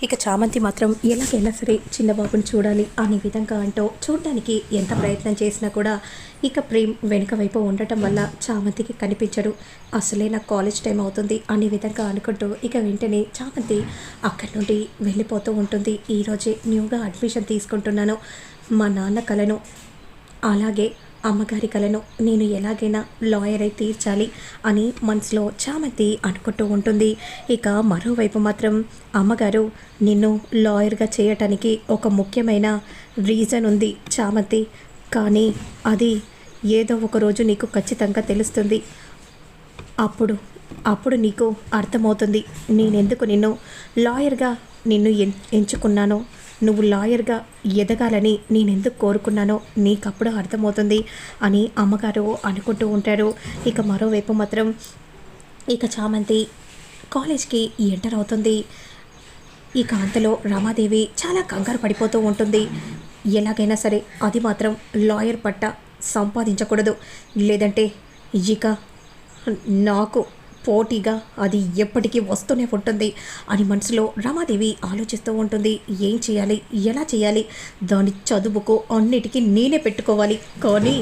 ఇక చామంతి మాత్రం ఎలాగైనా సరే చిన్నబాబుని చూడాలి అనే విధంగా అంటూ చూడడానికి ఎంత ప్రయత్నం చేసినా కూడా ఇక ప్రేమ్ వెనుక వైపు ఉండటం వల్ల చామంతికి కనిపించడు. అసలే నాకు కాలేజ్ టైం అవుతుంది అనే విధంగా అనుకుంటూ ఇక వెంటనే చామంతి అక్కడి నుండి వెళ్ళిపోతూ ఉంటుంది. ఈరోజే న్యూగా అడ్మిషన్ తీసుకుంటున్నాను. మా నాన్న కలను అలాగే అమ్మగారి కలను నేను ఎలాగైనా లాయర్ అయి తీర్చాలి అని మనసులో చామంతి అనుకుంటూ ఉంటుంది. ఇక మరోవైపు మాత్రం అమ్మగారు నిన్ను లాయర్గా చేయటానికి ఒక ముఖ్యమైన రీజన్ ఉంది చామంతి, కానీ అది ఏదో ఒక రోజు నీకు ఖచ్చితంగా తెలుస్తుంది. అప్పుడు అప్పుడు నీకు అర్థమవుతుంది నేనెందుకు నిన్ను లాయర్గా ఎంచుకున్నానో, నువ్వు లాయర్గా ఎదగాలని నేనెందుకు కోరుకున్నానో నీకప్పుడు అర్థమవుతుంది అని అమ్మగారు అనుకుంటూ ఉంటారు. ఇక మరోవైపు మాత్రం ఇక చామంతి కాలేజ్కి ఎంటర్ అవుతుంది. ఇక అంతలో రమాదేవి చాలా కంగారు పడిపోతూ ఉంటుంది. ఎలాగైనా సరే అది మాత్రం లాయర్ పట్ట సంపాదించకూడదు, లేదంటే ఇక నాకు పోటీగా అది ఎప్పటికీ వస్తూనే ఉంటుంది అని మనసులో రమాదేవి ఆలోచిస్తూ ఉంటుంది. ఏం చేయాలి, ఎలా చేయాలి, దాని చదువుకు అన్నిటికీ నేనే పెట్టుకోవాలి, కానీ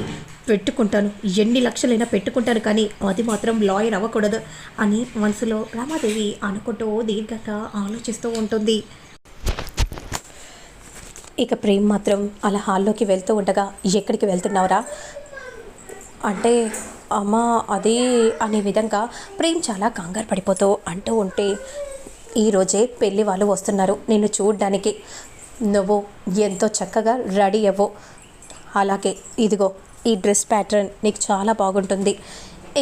పెట్టుకుంటాను, ఎన్ని లక్షలైనా పెట్టుకుంటాను, కానీ అది మాత్రం లాయర్ అవ్వకూడదు అని మనసులో రమాదేవి అనుకుంటూ దీర్ఘంగా ఆలోచిస్తూ ఉంటుంది. ఇక ప్రేమ్ మాత్రం అలా హాల్లోకి వెళ్తూ ఉండగా ఎక్కడికి వెళ్తున్నావురా అంటే అమ్మ అది అనే విధంగా ప్రేమ్ చాలా కంగారు పడిపోతూ అంటూ ఉంటే, ఈరోజే పెళ్ళి వాళ్ళు వస్తున్నారు నిన్ను చూడ్డానికి, నువ్వు ఎంతో చక్కగా రెడీ అవ్వు, అలాగే ఇదిగో ఈ డ్రెస్ ప్యాటర్న్ నీకు చాలా బాగుంటుంది,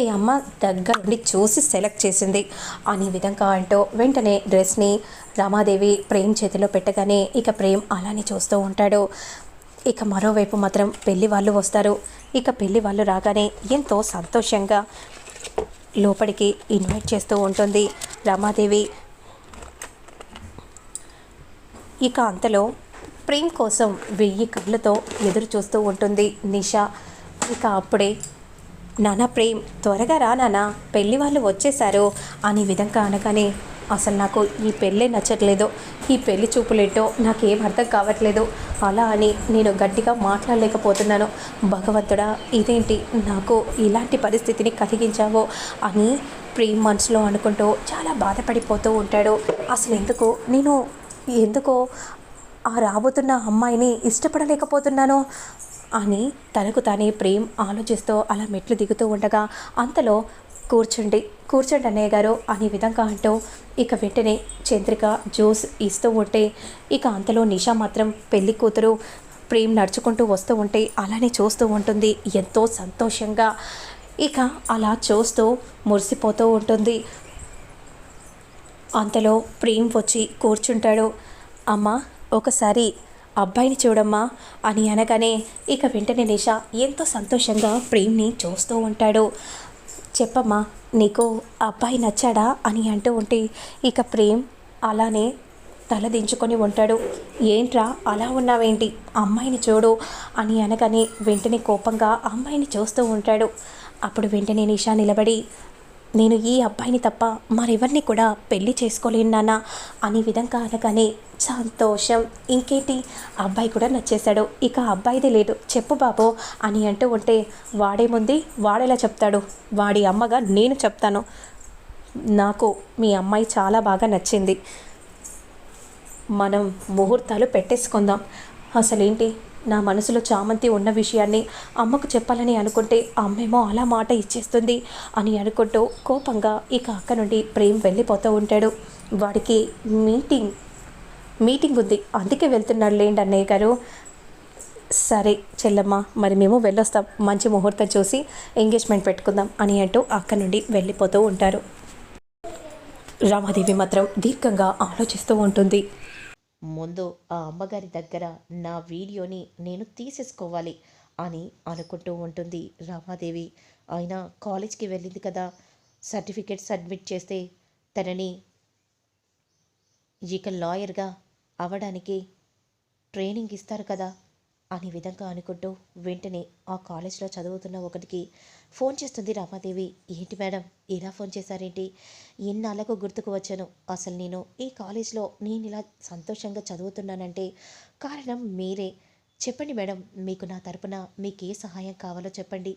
ఈ అమ్మ దగ్గరుండి చూసి సెలెక్ట్ చేసింది అనే విధంగా అంటూ వెంటనే డ్రెస్ని రమాదేవి ప్రేమ్ చేతిలో పెట్టగానే ఇక ప్రేమ్ అలానే చూస్తూ ఉంటాడు. ఇక మరోవైపు మాత్రం పెళ్లి వాళ్ళు వస్తారు. ఇక పెళ్లి వాళ్ళు రాగానే ఎంతో సంతోషంగా లోపలికి ఇన్వైట్ చేస్తూ ఉంటుంది రమాదేవి. ఇక అంతలో ప్రేమ్ కోసం 1000 కళ్ళతో ఎదురు చూస్తూ ఉంటుంది నిషా. ఇక అప్పుడే నానా ప్రేమ్ త్వరగా రా నాన్న, పెళ్లి వాళ్ళు వచ్చేసారు అని విధంగా అనగానే, అసలు నాకు ఈ పెళ్ళే నచ్చట్లేదు, ఈ పెళ్లి చూపులేంటో నాకేం అర్థం కావట్లేదు, అలా అని నేను గట్టిగా మాట్లాడలేకపోతున్నాను, భగవంతుడా ఇదేంటి నాకు ఇలాంటి పరిస్థితిని కలిగించావో అని ప్రేమ్ మనసులో అనుకుంటూ చాలా బాధపడిపోతూ ఉంటాడు. అసలు ఎందుకో ఆ రాబోతున్న అమ్మాయిని ఇష్టపడలేకపోతున్నాను అని తనకు తానే ప్రేమ్ ఆలోచిస్తూ అలా మెట్లు దిగుతూ ఉండగా అంతలో కూర్చోండి అన్నయ్య గారు అనే విధంగా అంటూ ఇక వెంటనే చంద్రిక జ్యూస్ ఇస్తూ ఉంటే, ఇక అంతలో నిషా మాత్రం పెళ్లి కూతురు ప్రేమ్ నడుచుకుంటూ వస్తూ ఉంటే అలానే చూస్తూ ఉంటుంది ఎంతో సంతోషంగా. ఇక అలా చూస్తూ మురిసిపోతూ ఉంటుంది. అంతలో ప్రేమ్ వచ్చి కూర్చుంటాడు. అమ్మ ఒకసారి అబ్బాయిని చూడమ్మా అని అనగానే ఇక వెంటనే నిషా ఎంతో సంతోషంగా ప్రేమ్ని చూస్తూ ఉంటాడు. చెప్పమ్మా నీకు అబ్బాయి నచ్చాడా అని అంటూ ఉంటే ఇక ప్రేమ్ అలానే తలదించుకొని ఉంటాడు. ఏంట్రా అలా ఉన్నావేంటి, అమ్మాయిని చూడు అని అనగానే వెంటనే కోపంగా అమ్మాయిని చూస్తూ ఉంటాడు. అప్పుడు వెంటనే నిషా నిలబడి, నేను ఈ అబ్బాయిని తప్ప మరెవరిని కూడా పెళ్లి చేసుకోలేను నాన్న అనే విధంగా అనగానే సంతోషం, ఇంకేంటి అబ్బాయి కూడా నచ్చేశాడు, ఇక అబ్బాయిదే లేదు చెప్పు బాబు అని అంటూ ఉంటే, వాడేముంది వాడేలా చెప్తాడు, వాడి అమ్మగా నేను చెప్తాను, నాకు మీ అమ్మాయి చాలా బాగా నచ్చింది, మనం ముహూర్తాలు పెట్టేసుకుందాం, అసలేంటి నా మనసులో చామంతి ఉన్న విషయాన్ని అమ్మకు చెప్పాలని అనుకుంటే అమ్మేమో అలా మాట ఇచ్చేస్తుంది అని అనుకుంటూ కోపంగా ఇక అక్క నుండి ప్రేమ్ వెళ్ళిపోతూ ఉంటాడు. వాడికి మీటింగ్ ఉంది అందుకే వెళ్తున్నాడు లేండి అన్నయ్య గారు. సరే చెల్లమ్మ, మరి మేము వెళ్ళొస్తాం, మంచి ముహూర్తం చూసి ఎంగేజ్మెంట్ పెట్టుకుందాం అని అంటూ అక్క నుండి వెళ్ళిపోతూ ఉంటారు. రామాదేవి మాత్రం దీర్ఘంగా ఆలోచిస్తూ ఉంటుంది. ముందు ఆ అమ్మగారి దగ్గర నా వీడియోని నేను తీసేసుకోవాలి అని అనుకుంటూ ఉంటుంది రామాదేవి. అయినా కాలేజ్కి వెళ్ళింది కదా, సర్టిఫికేట్ సబ్మిట్ చేస్తే తనని ఇక లాయర్గా అవ్వడానికి ట్రైనింగ్ ఇస్తారు కదా, అనే విధంగా అనుకుంటూ వెంటనే ఆ కాలేజ్లో చదువుతున్న ఒకటికి ఫోన్ చేస్తుంది రమాదేవి. ఏంటి మేడం ఇలా ఫోన్ చేశారేంటి? ఇన్నాళ్ళకు గుర్తుకు వచ్చాను. అసలు నేను ఈ కాలేజ్లో నేను ఇలా సంతోషంగా చదువుతున్నానంటే కారణం మీరే. చెప్పండి మేడం, మీకు నా తరపున మీకు ఏ సహాయం కావాలో చెప్పండి.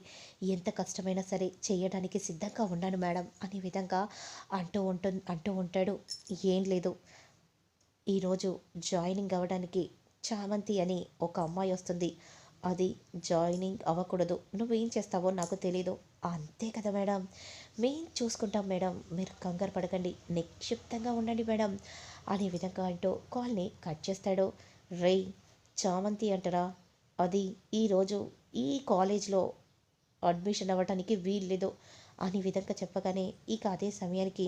ఎంత కష్టమైనా సరే చేయడానికి సిద్ధంగా ఉన్నాను మేడం అనే విధంగా అంటూ ఉంటాడు. ఏం లేదు, ఈరోజు జాయినింగ్ అవ్వడానికి చామంతి అని ఒక అమ్మాయి వస్తుంది. అది జాయినింగ్ అవ్వకూడదు. నువ్వేం చేస్తావో నాకు తెలీదు. అంతే కదా మేడం, మేం చూసుకుంటాం మేడం, మీరు కంగారు పడకండి, నిక్షిప్తంగా ఉండండి మేడం అనే విధంగా అంటూ కాల్ని కట్ చేస్తాడు. రేయ్, చామంతి అంటారా, అది ఈరోజు ఈ కాలేజ్లో అడ్మిషన్ అవ్వడానికి వీల్లేదు అనే విధంగా చెప్పగానే ఇక అదే సమయానికి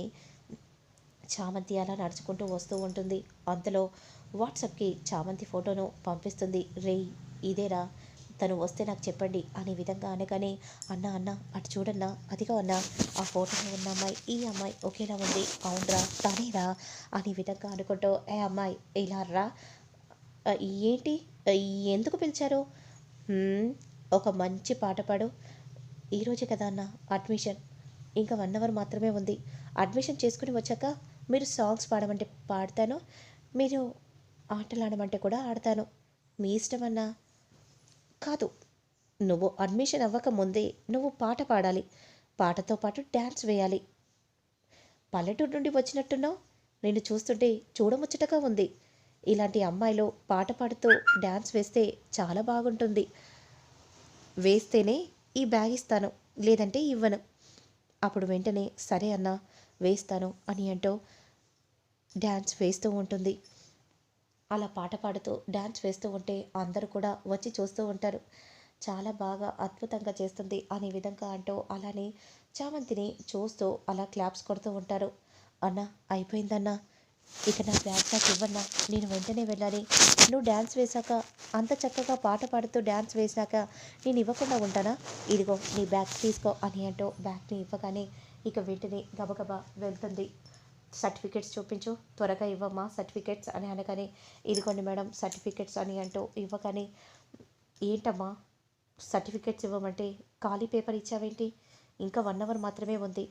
చామంతి అలా నడుచుకుంటూ వస్తూ ఉంటుంది. అంతలో వాట్సాప్కి చామంతి ఫోటోను పంపిస్తుంది. రేయ్, ఇదేరా, తను వస్తే నాకు చెప్పండి అనే విధంగా అనగానే, అన్న అన్న అటు చూడన్నా, అదిగో అన్న, ఆ ఫోటోలో ఉన్న అమ్మాయి ఈ అమ్మాయి ఒకేలా ఉంది. అవునరా, తనేరా అనే విధంగా అనుకుంటూ, ఏ అమ్మాయి ఇలా రా. "ఆ, ఏంటి, ఆ, ఎందుకు పిలిచారు? "హ్మ్, ఒక మంచి పాట పాడు. ఈరోజే కదా అన్న అడ్మిషన్, ఇంకా 1 అవర్ మాత్రమే ఉంది. అడ్మిషన్ చేసుకుని వచ్చాక మీరు సాంగ్స్ పాడమంటే పాడతాను, మీరు ఆటలు ఆడమంటే కూడా ఆడతాను. మీ ఇష్టమన్నా. కాదు, నువ్వు అడ్మిషన్ అవ్వక ముందే నువ్వు పాట పాడాలి, పాటతో పాటు డ్యాన్స్ వేయాలి. పల్లెటూరు నుండి వచ్చినట్టున్నావు, నిన్ను చూస్తుంటే చూడముచ్చటగా ఉంది. ఇలాంటి అమ్మాయిలు పాట పాడుతూ డ్యాన్స్ వేస్తే చాలా బాగుంటుంది. వేస్తేనే ఈ బ్యాగ్ ఇస్తాను, లేదంటే ఇవ్వను. అప్పుడు వెంటనే సరే అన్నా, వేస్తాను అని అంటూ డ్యాన్స్ వేస్తూ ఉంటుంది. అలా పాట పాడుతూ డ్యాన్స్ వేస్తూ ఉంటే అందరూ కూడా వచ్చి చూస్తూ ఉంటారు. చాలా బాగా అద్భుతంగా చేస్తుంది అనే విధంగా అంటూ అలానే చామంతిని చూస్తూ అలా క్లాప్స్ కొడుతూ ఉంటారు. అన్న, అయిపోయిందన్నా, ఇక నా బ్యాగ్ నాకు ఇవ్వన్నా, నేను వెంటనే వెళ్ళాలి. నువ్వు డ్యాన్స్ వేశాక, అంత చక్కగా పాట పాడుతూ డ్యాన్స్ వేశాక నేను ఇవ్వకుండా ఉంటానా? ఇదిగో నీ బ్యాగ్ తీసుకో అని అంటూ బ్యాగ్ని ఇవ్వగానే ఇక వెంటనే గబగబా వెళ్తుంది. సర్టిఫికెట్స్ చూపించు, త్వరగా ఇవ్వమ్మా సర్టిఫికెట్స్ అని అనగానే, ఇదిగోండి మేడం సర్టిఫికెట్స్ అని అంటూ ఇవ్వగానే, ఏంటమ్మా సర్టిఫికెట్స్ ఇవ్వమంటే ఖాళీ పేపర్ ఇచ్చావేంటి? ఇంకా 1 అవర్ మాత్రమే ఉంది.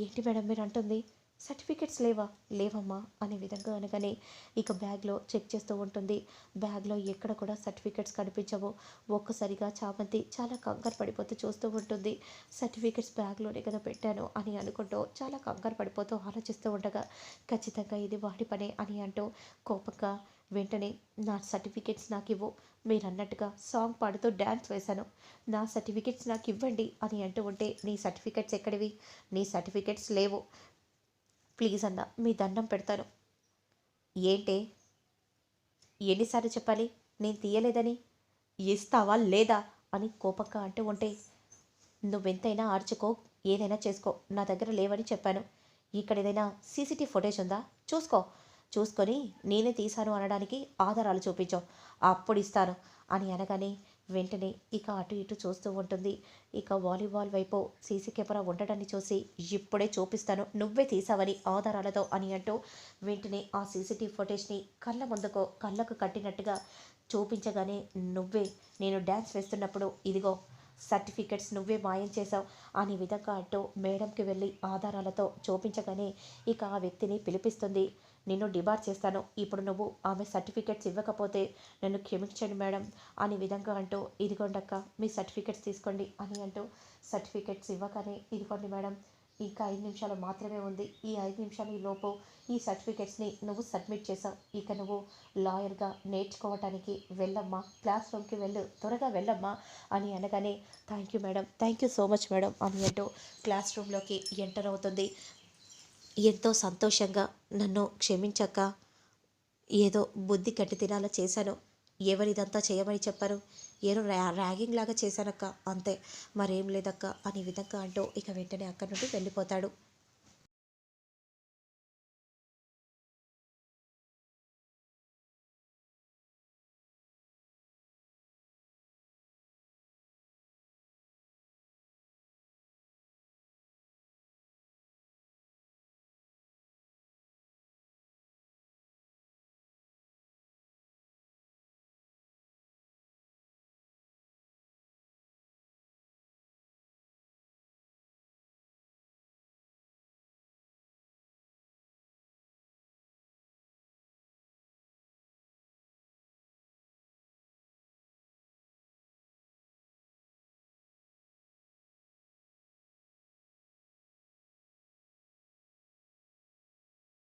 ఏంటి మేడం మీరు అంటుంది? సర్టిఫికెట్స్ లేవా? లేవమ్మా అనే విధంగా అనగానే ఇక బ్యాగ్లో చెక్ చేస్తూ ఉంటుంది. బ్యాగ్లో ఎక్కడ కూడా సర్టిఫికెట్స్ కనిపించవు. ఒక్కసారిగా చామంతి చాలా కంగారు పడిపోతూ చూస్తూ ఉంటుంది. సర్టిఫికెట్స్ బ్యాగ్లోనే కదా పెట్టాను అని అనుకుంటూ చాలా కంగారు పడిపోతూ ఆలోచిస్తూ ఉండగా, ఖచ్చితంగా ఇది వాడి పనే అని అంటూ కోపంగా వెంటనే, నా సర్టిఫికెట్స్ నాకు ఇవ్వు, మీరు అన్నట్టుగా సాంగ్ పాడుతూ డ్యాన్స్ వేశాను, నా సర్టిఫికెట్స్ నాకు ఇవ్వండి అని అంటూ ఉంటే, నీ సర్టిఫికెట్స్ ఎక్కడివి? నీ సర్టిఫికెట్స్ లేవు, ప్లీజ్ అన్న మీ దండం పెడతాను. ఏంటే, ఎన్నిసార్లు చెప్పాలి నేను తీయలేదని? ఇస్తావా లేదా అని కోపంగా అంటూ ఉంటే, నువ్వెంతైనా ఆర్చుకో, ఏదైనా చేసుకో, నా దగ్గర లేవని చెప్పాను. ఇక్కడ ఏదైనా సీసీటీవీ ఫుటేజ్ ఉందా? చూసుకో, చూసుకొని నేనే తీశాను అనడానికి ఆధారాలు చూపించు, అప్పుడు ఇస్తాను అని అనగానే వెంటనే ఇక అటు ఇటు చూస్తూ ఉంటుంది. ఇక వాలీబాల్ వైపు సీసీ కెమెరా ఉండటాన్ని చూసి, ఇప్పుడే చూపిస్తాను నువ్వే తీసావని ఆధారాలతో అని అంటూ వెంటనే ఆ సీసీటీవీ ఫుటేజ్ని కళ్ళకు కట్టినట్టుగా చూపించగానే, నువ్వే నేను డ్యాన్స్ వేస్తున్నప్పుడు ఇదిగో సర్టిఫికెట్స్ నువ్వే మాయం చేశావు అనే విధంగా అంటూ మేడంకి వెళ్ళి ఆధారాలతో చూపించగానే ఇక ఆ వ్యక్తిని పిలిపిస్తుంది. నిన్ను డిబార్ చేస్తాను, ఇప్పుడు నువ్వు ఆమె సర్టిఫికెట్స్ ఇవ్వకపోతే నన్ను క్షమించండి మేడం అనే విధంగా అంటూ, ఇదిగోండక్క మీ సర్టిఫికెట్స్ తీసుకోండి అని అంటూ సర్టిఫికెట్స్ ఇవ్వగానే, ఇదిగోండి మేడం, ఇంకా 5 నిమిషాలు మాత్రమే ఉంది, ఈ 5 నిమిషాలు లోపు ఈ సర్టిఫికెట్స్ని నువ్వు సబ్మిట్ చేసావు, ఇక నువ్వు లాయర్గా నేర్చుకోవటానికి వెళ్ళమ్మా, క్లాస్ రూమ్కి వెళ్ళు, త్వరగా వెళ్ళమ్మా అని అనగానే, thank you madam, thank you so much madam అని అంటూ క్లాస్ రూమ్లోకి ఎంటర్ అవుతుంది. ఎంతో సంతోషంగా, నన్ను క్షమించక్క, ఏదో బుద్ధి కట్టి తినాలా చేశాను, ఎవరిదంతా చేయమని చెప్పారు, ఏదో ర్యాగింగ్ లాగా చేశానక్క, అంతే, మరేం లేదక్క అనే విధంగా అంటూ ఇక వెంటనే అక్కడి నుండి వెళ్ళిపోతాడు.